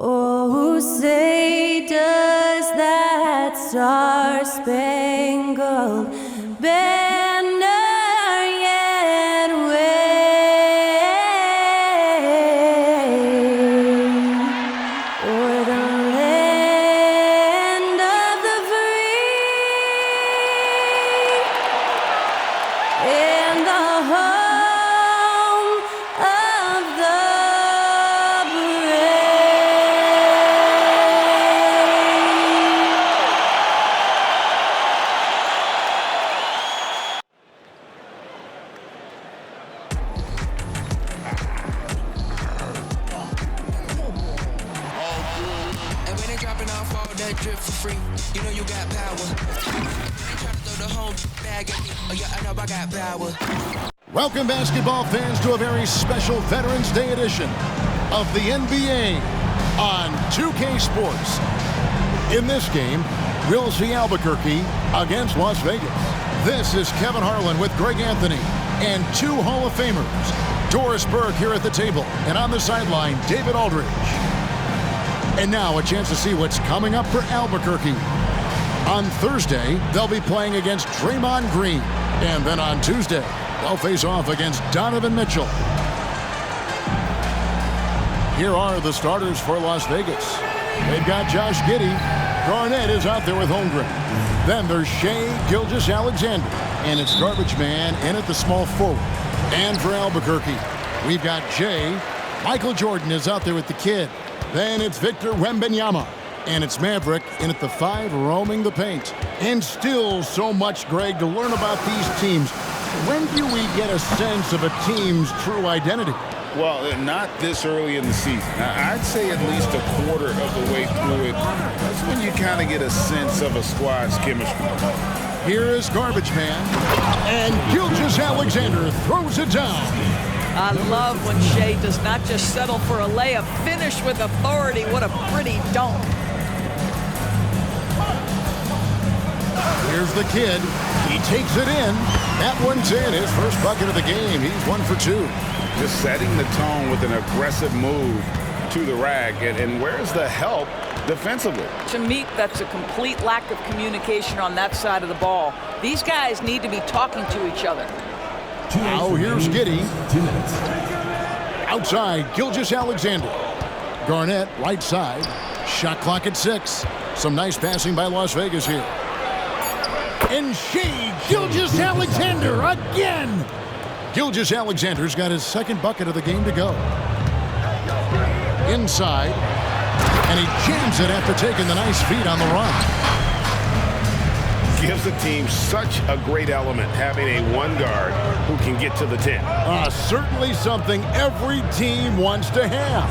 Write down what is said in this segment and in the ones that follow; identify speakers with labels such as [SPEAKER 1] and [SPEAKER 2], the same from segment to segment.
[SPEAKER 1] Oh, say does that star-spangled banner yet wave o'er the land of the free and the home of the
[SPEAKER 2] And when they dropping off all that drip for free, you know you got power. They try to throw the whole bag at me. Oh yeah, I know I got power.
[SPEAKER 3] Welcome, basketball fans, to a very special Veterans Day edition of the NBA on 2K Sports. In this game, we'll see Albuquerque against Las Vegas. This is Kevin Harlan with Greg Anthony and two Hall of Famers, Doris Burke here at the table, and on the sideline, David Aldridge. And now a chance to see what's coming up for Albuquerque. On Thursday, they'll be playing against Draymond Green. And then on Tuesday, they'll face off against Donovan Mitchell. Here are the starters for Las Vegas. They've got Josh Giddey. Garnett is out there with Holmgren. Then there's Shai Gilgeous-Alexander. And it's Garbage Man in at the small forward. And for Albuquerque, we've got Jay. Michael Jordan is out there with the Kid. Then it's Victor Wembanyama. And it's Maverick in at the 5, roaming the paint. And still so much, Greg, to learn about these teams. When do we get a sense of a team's true identity?
[SPEAKER 4] Well, not this early in the season. I'd say at least a quarter of the way through it. That's when you kind of get a sense of a squad's chemistry.
[SPEAKER 3] Here is Garbage Man. And Gilgeous-Alexander throws it down.
[SPEAKER 5] I love when Shai does not just settle for a layup, finish with authority. What a pretty dunk.
[SPEAKER 3] Here's the Kid. He takes it in. That one's in. His first bucket of the game. He's 1 for 2.
[SPEAKER 4] Just setting the tone with an aggressive move to the rack. And where's the help defensively?
[SPEAKER 5] To me, that's a complete lack of communication on that side of the ball. These guys need to be talking to each other.
[SPEAKER 3] Now here's Giddey. Outside, Gilgeous-Alexander. Garnett, right side. Shot clock at 6. Some nice passing by Las Vegas here. And Shai Gilgeous-Alexander again. Gilgeous-Alexander's got his second bucket of the game to go. Inside. And he jams it after taking the nice feed on the run.
[SPEAKER 4] Gives the team such a great element having a one guard who can get to the 10.
[SPEAKER 3] Certainly something every team wants to have.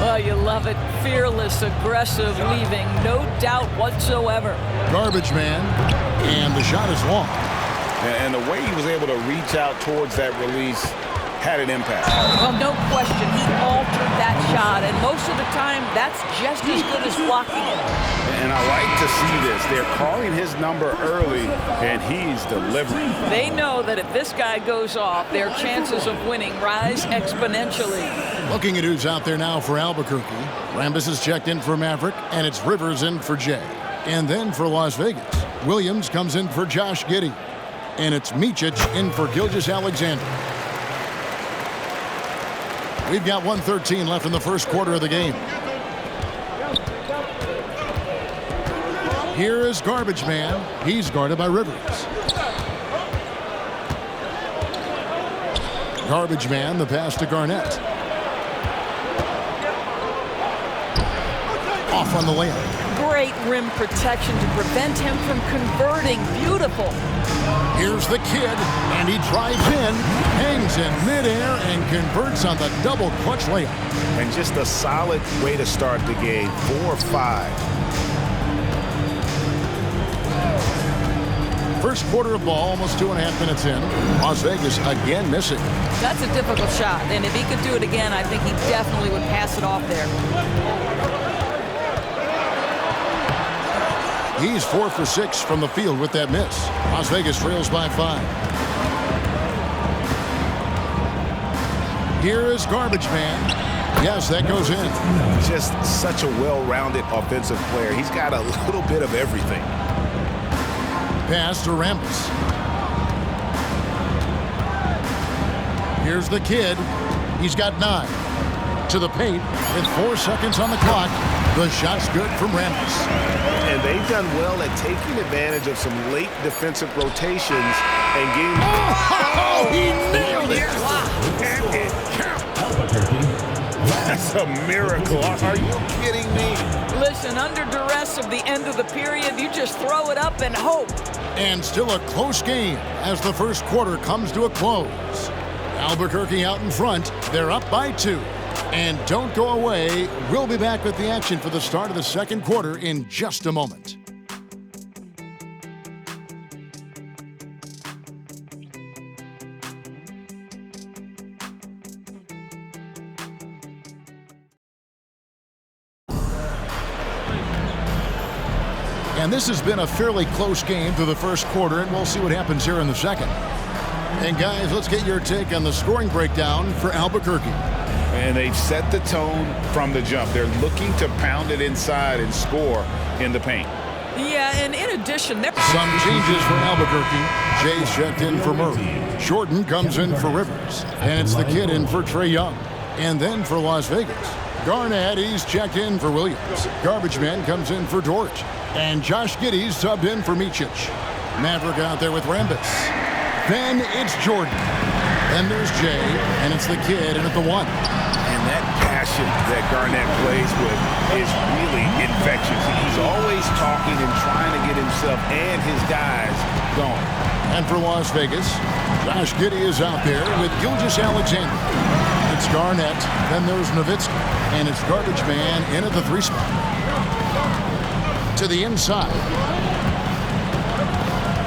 [SPEAKER 5] Oh, you love it. Fearless, aggressive, leaving no doubt whatsoever.
[SPEAKER 3] Garbage Man. And the shot is long.
[SPEAKER 4] And the way he was able to reach out towards that release had an impact.
[SPEAKER 5] Well, no question. He altered that shot, and most of the time, that's just as good as blocking it.
[SPEAKER 4] And I like to see this. They're calling his number early, and he's delivering.
[SPEAKER 5] They know that if this guy goes off, their chances of winning rise exponentially.
[SPEAKER 3] Looking at who's out there now for Albuquerque. Rambis is checked in for Maverick, and it's Rivers in for Jay. And then for Las Vegas, Williams comes in for Josh Giddey. And it's Micic in for Gilgeous-Alexander. We've got 1:13 left in the first quarter of the game. Here is Garbage Man. He's guarded by Rivers. Garbage Man, the pass to Garnett. Off on the layup.
[SPEAKER 5] Great rim protection to prevent him from converting. Beautiful.
[SPEAKER 3] Here's the Kid, and he drives in, hangs in midair, and converts on the double clutch layup.
[SPEAKER 4] And just a solid way to start the game. 4-5.
[SPEAKER 3] First quarter of ball, almost 2.5 minutes in. Las Vegas again missing.
[SPEAKER 5] That's a difficult shot, and if he could do it again, I think he definitely would pass it off there.
[SPEAKER 3] He's 4 for 6 from the field with that miss. Las Vegas trails by 5. Here is Garbage Man. Yes, that goes in.
[SPEAKER 6] Just such a well-rounded offensive player. He's got a little bit of everything.
[SPEAKER 3] Pass to Rambis. Here's the kid. He's got 9. To the paint with 4 seconds on the clock. The shot's good from Rambis.
[SPEAKER 6] And they've done well at taking advantage of some late defensive rotations and getting...
[SPEAKER 3] Oh, he nailed it!
[SPEAKER 6] And it counts. That's a miracle. Are you kidding me?
[SPEAKER 5] Listen, under duress of the end of the period, you just throw it up and hope.
[SPEAKER 3] And still a close game as the first quarter comes to a close. Albuquerque out in front. They're up by 2. And don't go away. We'll be back with the action for the start of the second quarter in just a moment. And this has been a fairly close game through the first quarter, and we'll see what happens here in the second. And guys, let's get your take on the scoring breakdown for Albuquerque.
[SPEAKER 4] And they've set the tone from the jump. They're looking to pound it inside and score in the paint.
[SPEAKER 5] Yeah, and in addition,
[SPEAKER 3] some changes for Albuquerque. Jay's checked in for Murray. Jordan comes in for Rivers. And it's the kid in for Trae Young. And then for Las Vegas, Garnett, he's checked in for Williams. Garbage Man comes in for Dort. And Josh Giddey's subbed in for Micic. Maverick out there with Rambis. Then it's Jordan. Then there's Jay, and it's the kid in at the 1.
[SPEAKER 6] And that passion that Garnett plays with is really infectious. He's always talking and trying to get himself and his guys going.
[SPEAKER 3] And for Las Vegas, Josh Giddey is out there with Gilgeous-Alexander. It's Garnett, then there's Nowitzki, and it's Garbage Man in at the 3 spot. To the inside.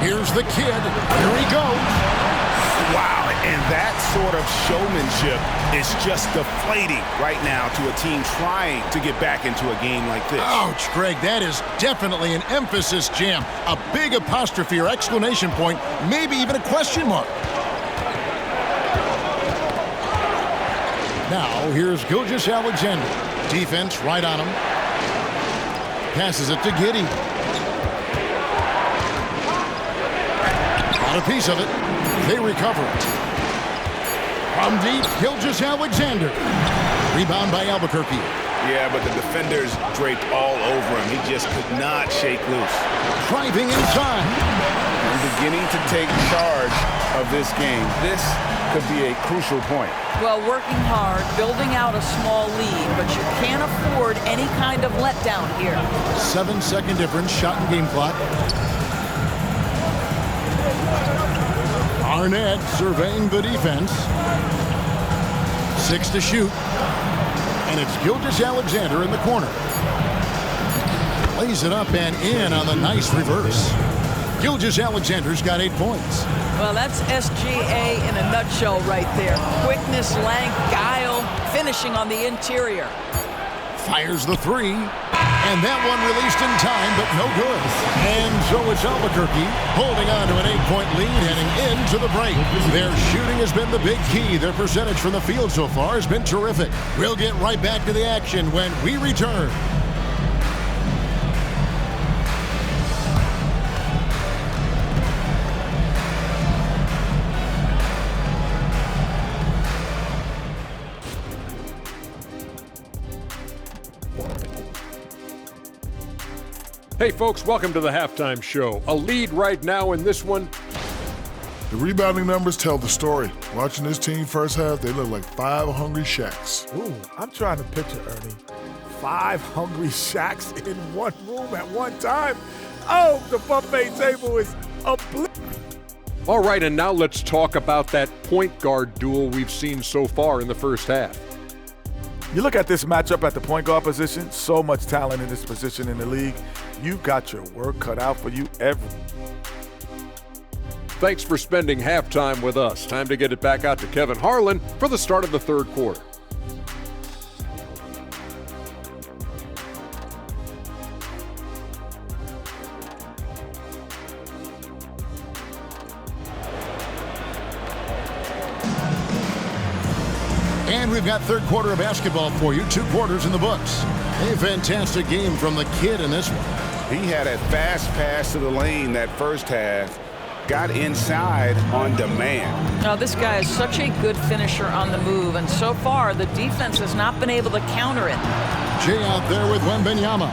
[SPEAKER 3] Here's the kid. Here he goes.
[SPEAKER 6] Wow, and that sort of showmanship is just deflating right now to a team trying to get back into a game like this.
[SPEAKER 3] Ouch, Greg, that is definitely an emphasis jam. A big apostrophe or exclamation point, maybe even a question mark. Now, here's Gilgeous-Alexander. Defense right on him. Passes it to Giddey. Got a piece of it. They recover it. From deep, Gilgeous-Alexander. Rebound by Albuquerque.
[SPEAKER 6] Yeah, but the defenders draped all over him. He just could not shake loose.
[SPEAKER 3] Driving inside.
[SPEAKER 6] And beginning to take charge of this game. This could be a crucial point.
[SPEAKER 5] Well, working hard, building out a small lead, but you can't afford any kind of letdown here.
[SPEAKER 3] 7-second difference, shot and game clock. Arnett surveying the defense. 6 to shoot. And it's Gilgeous-Alexander in the corner. Lays it up and in on the nice reverse. Gilgeous-Alexander's got 8 points.
[SPEAKER 5] Well, that's SGA in a nutshell right there. Quickness, length, guile, finishing on the interior.
[SPEAKER 3] Fires the 3. And that one released in time, but no good. And so it's Albuquerque holding on to an 8-point lead heading into the break. Their shooting has been the big key. Their percentage from the field so far has been terrific. We'll get right back to the action when we return.
[SPEAKER 7] Hey folks, welcome to the halftime show. A lead right now in this one.
[SPEAKER 8] The rebounding numbers tell the story. Watching this team first half, they look like 5 hungry Shaqs.
[SPEAKER 9] Ooh, I'm trying to picture, Ernie, 5 hungry Shaqs in one room at one time. Oh, the buffet table is
[SPEAKER 7] All right, and now let's talk about that point guard duel we've seen so far in the first half.
[SPEAKER 9] You look at this matchup at the point guard position, so much talent in this position in the league. You got your work cut out for you
[SPEAKER 7] Thanks for spending halftime with us. Time to get it back out to Kevin Harlan for the start of the third quarter.
[SPEAKER 3] And we've got third quarter of basketball for you. 2 quarters in the books. A fantastic game from the kid in this one.
[SPEAKER 6] He had a fast pass to the lane that first half. Got inside on demand.
[SPEAKER 5] Now, this guy is such a good finisher on the move, and so far the defense has not been able to counter it.
[SPEAKER 3] Jay out there with Wembanyama.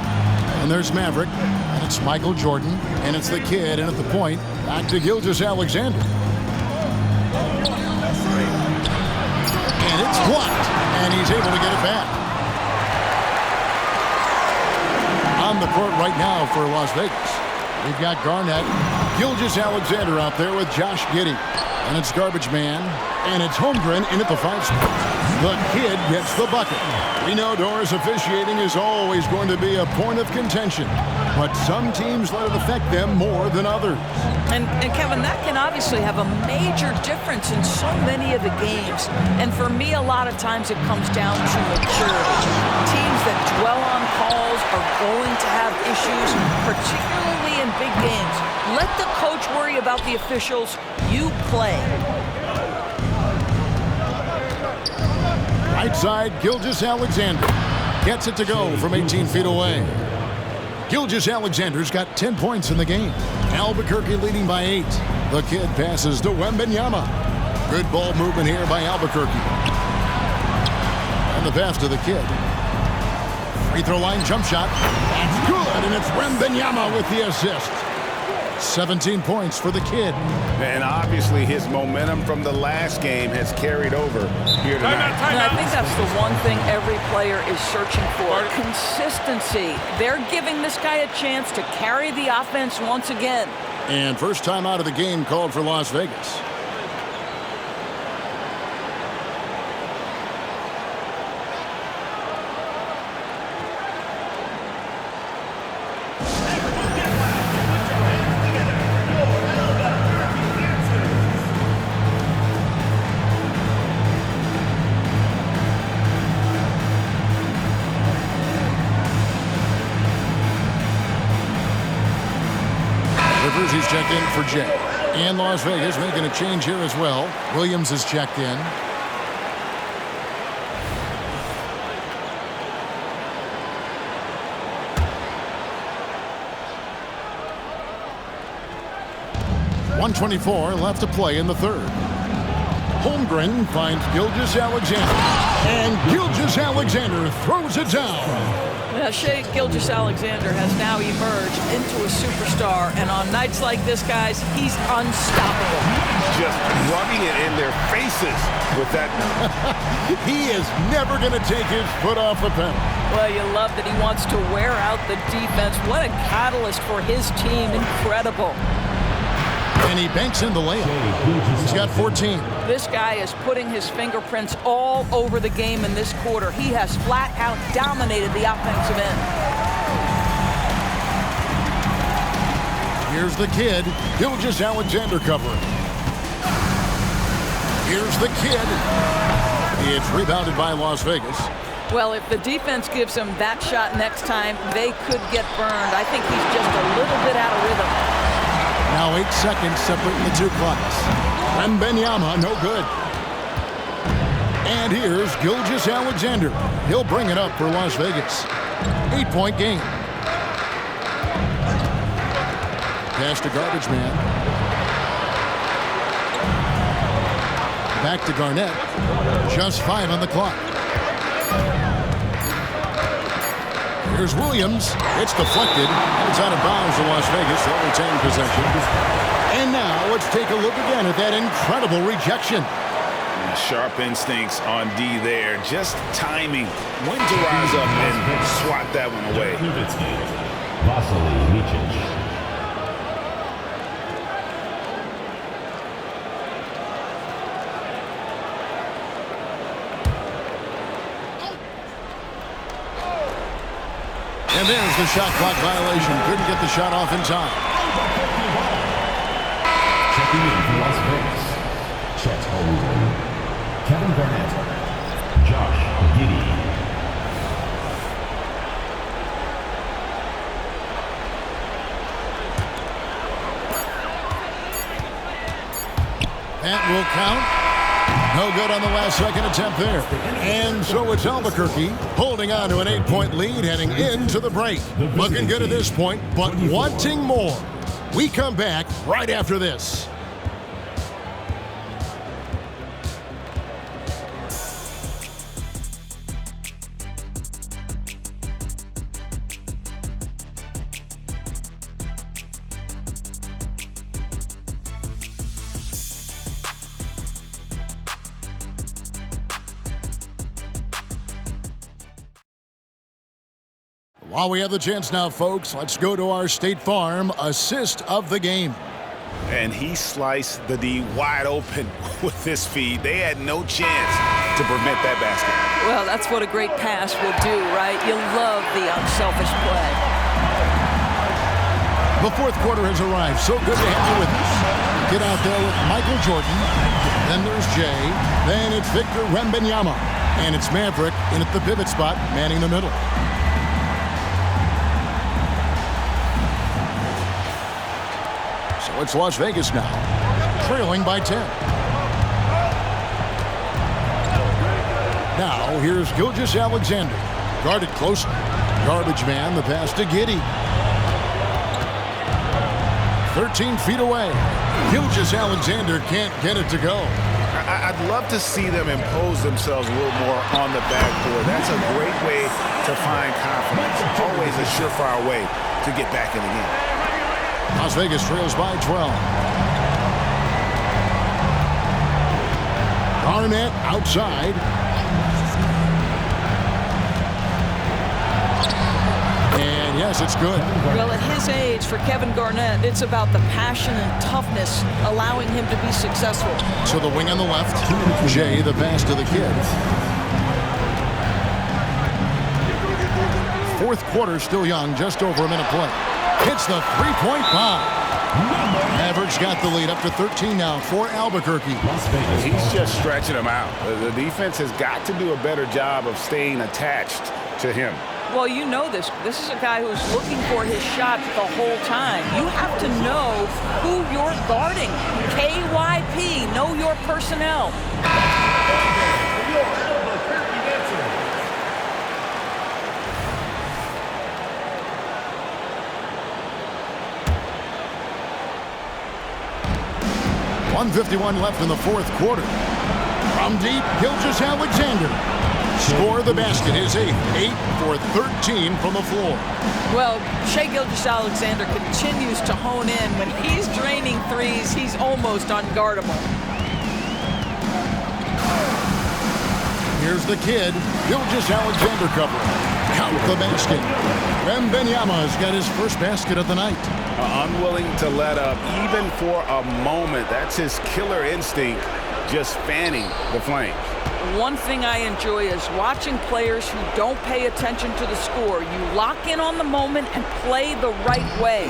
[SPEAKER 3] And there's Maverick. And it's Michael Jordan. And it's the kid. And at the point, back to Gilgeous-Alexander. And it's blocked. And he's able to get it back. On the court right now for Las Vegas. We've got Garnett, Gilgeous-Alexander out there with Josh Giddey. And it's Garbage Man. And it's Holmgren in at the 5 spot. The kid gets the bucket. We know Doris officiating is always going to be a point of contention. But some teams let it affect them more than others.
[SPEAKER 5] And Kevin, that can obviously have a major difference in so many of the games. And for me, a lot of times it comes down to maturity. Teams that dwell on calls are going to have issues, particularly in big games. Let the coach worry about the officials. You play.
[SPEAKER 3] Right side, Gilgeous-Alexander gets it to go from 18 feet away. Gilgeous-Alexander's got 10 points in the game. Albuquerque leading by 8. The kid passes to Wembanyama. Good ball movement here by Albuquerque. And the pass to the kid. Free throw line jump shot. That's good, and it's Wembanyama with the assist. 17 points for the kid.
[SPEAKER 6] And obviously his momentum from the last game has carried over here tonight.
[SPEAKER 5] And I think that's the one thing every player is searching for. Consistency. They're giving this guy a chance to carry the offense once again.
[SPEAKER 3] And first time out of the game called for Las Vegas. He's checked in for Jay. And Las Vegas making a change here as well. Williams is checked in. .124 left to play in the third. Holmgren finds Gilgeous-Alexander. And Gilgeous-Alexander throws it down.
[SPEAKER 5] Shea Gilgeous-Alexander has now emerged into a superstar, and on nights like this, guys, he's unstoppable.
[SPEAKER 6] Just rubbing it in their faces with that.
[SPEAKER 3] He is never going to take his foot off the pedal.
[SPEAKER 5] Well, you love that he wants to wear out the defense. What a catalyst for his team. Incredible.
[SPEAKER 3] And he banks in the layup. He's got 14.
[SPEAKER 5] This guy is putting his fingerprints all over the game in this quarter. He has flat out dominated the offensive end.
[SPEAKER 3] Here's the kid, Gilgeous-Alexander covering. Here's the kid. It's rebounded by Las Vegas.
[SPEAKER 5] Well, if the defense gives him that shot next time, they could get burned. I think he's just a little bit out of rhythm.
[SPEAKER 3] Now 8 seconds separating the 2 clocks. Wembanyama, no good. And here's Gilgeous-Alexander. He'll bring it up for Las Vegas. 8-point game. Pass to Garbage Man. Back to Garnett. Just 5 on the clock. Here's Williams. It's deflected. It's out of bounds to Las Vegas. They'll retain possession. And now let's take a look again at that incredible rejection.
[SPEAKER 6] Sharp instincts on D there. Just timing. When to rise up and swat that one away.
[SPEAKER 3] And there's the shot clock violation. Couldn't get the shot off in time.
[SPEAKER 10] Checking in for Las Vegas. Chet Holmgren, Kevin Garnett, Josh Giddey.
[SPEAKER 3] That will count. No good on the last second attempt there. And so it's Albuquerque holding on to an 8-point lead heading into the break. Looking good at this point, but wanting more. We come back right after this. While we have the chance now, folks, let's go to our State Farm assist of the game.
[SPEAKER 6] And he sliced the D wide open with this feed. They had no chance to prevent that basket.
[SPEAKER 5] Well, that's what a great pass will do, right? You love the unselfish play.
[SPEAKER 3] The fourth quarter has arrived. So good to have you with us. Get out there with Michael Jordan. Then there's Jay. Then it's Victor Wembanyama. And it's Maverick in at the pivot spot, manning the middle. So it's Las Vegas now, trailing by 10. Now here's Gilgeous Alexander, guarded closely. Garbage man, the pass to Giddey. 13 feet away. Gilgeous Alexander can't get it to go.
[SPEAKER 6] I'd love to see them impose themselves a little more on the backboard. That's a great way to find confidence. Always a surefire way to get back in the game.
[SPEAKER 3] Las Vegas trails by 12. Garnett outside. And yes, it's good.
[SPEAKER 5] Well, at his age, for Kevin Garnett, it's about the passion and toughness allowing him to be successful.
[SPEAKER 3] To the wing on the left. Jay, the pass to the kid. Fourth quarter still young, just over a minute play. Hits the three-point bomb. Mavericks got the lead up to 13 now for Albuquerque.
[SPEAKER 6] He's just stretching them out. The defense has got to do a better job of staying attached to him.
[SPEAKER 5] Well, you know this. This is a guy who's looking for his shot the whole time. You have to know who you're guarding. KYP, know your personnel.
[SPEAKER 3] 1:51 left in the fourth quarter. From deep, Gilgeous Alexander. Score the basket, his eighth. 8 for 13 from the floor.
[SPEAKER 5] Well, Shai Gilgeous-Alexander continues to hone in. When he's draining threes, he's almost unguardable.
[SPEAKER 3] Here's the kid, Gilgeous-Alexander covering. Count the basket. Wembanyama's got his first basket of the night.
[SPEAKER 6] Unwilling to let up, even for a moment. That's his killer instinct, just fanning the flames.
[SPEAKER 5] One thing I enjoy is watching players who don't pay attention to the score. You lock in on the moment and play the right way.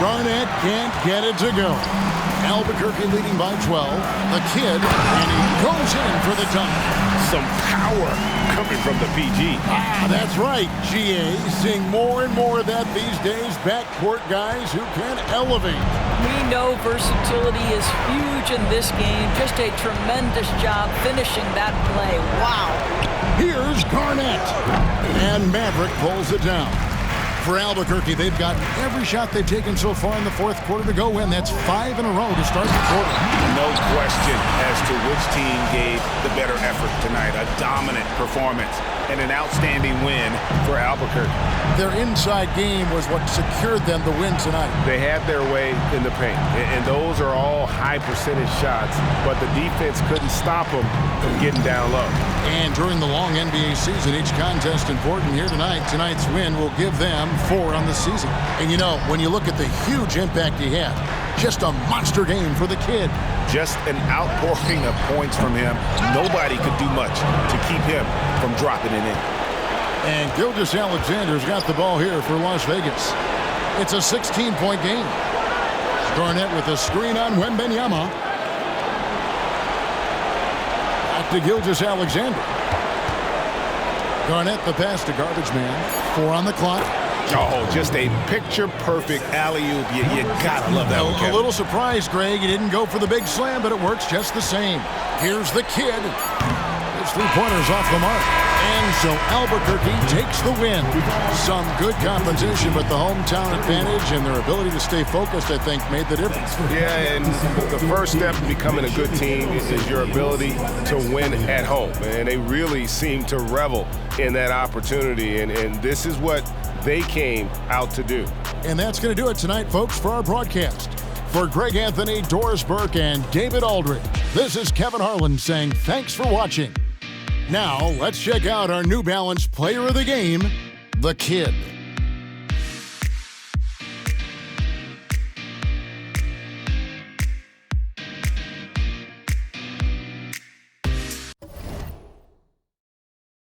[SPEAKER 3] Garnett can't get it to go. Albuquerque leading by 12. The kid, and he goes in for the dunk.
[SPEAKER 6] Some power coming from the PG.
[SPEAKER 3] That's right, GA. Seeing more and more of that these days. Backcourt guys who can elevate.
[SPEAKER 5] We know versatility is huge in this game. Just a tremendous job finishing that play. Wow.
[SPEAKER 3] Here's Garnett. And Maverick pulls it down. For Albuquerque, they've gotten every shot they've taken so far in the fourth quarter to go in. That's 5 in a row to start the quarter.
[SPEAKER 6] No question as to which team gave the better effort tonight. A dominant performance and an outstanding win for Albuquerque.
[SPEAKER 3] Their inside game was what secured them the win tonight.
[SPEAKER 6] They had their way in the paint, and those are all high percentage shots, but the defense couldn't stop them from getting down low.
[SPEAKER 3] And during the long NBA season, each contest important here tonight. Tonight's win will give them 4 on the season. And you know, when you look at the huge impact he had, just a monster game for the kid.
[SPEAKER 6] Just an outpouring of points from him. Nobody could do much to keep him from dropping it in.
[SPEAKER 3] And Gilgeous-Alexander's got the ball here for Las Vegas. It's a 16-point game. Garnett with a screen on Wembanyama. Back to Gilgeous-Alexander. Garnett the pass to garbage man. 4 on the clock.
[SPEAKER 6] Oh, just a picture-perfect alley-oop. You gotta love that one,
[SPEAKER 3] A
[SPEAKER 6] Kevin.
[SPEAKER 3] little surprise, Greg. He didn't go for the big slam, but it works just the same. Here's the Kid. His three-pointers off the mark. And so Albuquerque takes the win. Some good competition, but the hometown advantage and their ability to stay focused, I think, made the difference.
[SPEAKER 6] Yeah, and the first step in becoming a good team is your ability to win at home. And they really seem to revel in that opportunity, and this is what they came out to do.
[SPEAKER 3] And that's going to do it tonight, folks, for our broadcast. For Greg Anthony, Doris Burke, and David Aldridge, this is Kevin Harlan saying thanks for watching. Now, let's check out our New Balance player of the game, the Kid.